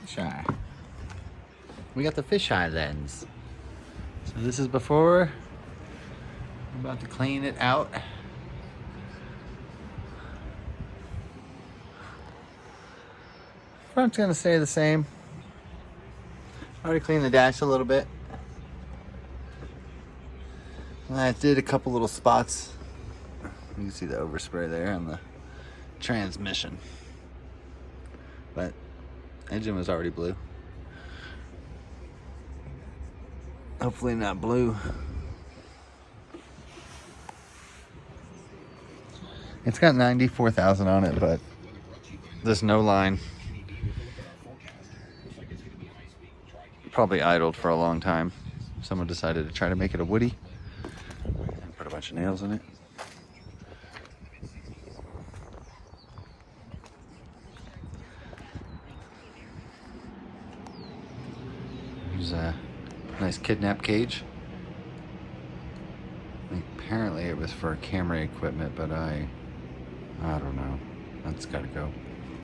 Fisheye. We got the fisheye lens. So this is before. I'm about to clean it out. Front's gonna stay the same. Already cleaned the dash a little bit. And I did a couple little spots. You can see the overspray there on the transmission. But engine was already blue. Hopefully not blue. It's got 94,000 on it, but there's no line. Probably idled for a long time. Someone decided to try to make it a Woody and put a bunch of nails in it. There's a nice kidnap cage. Apparently it was for camera equipment, but I don't know. That's gotta go.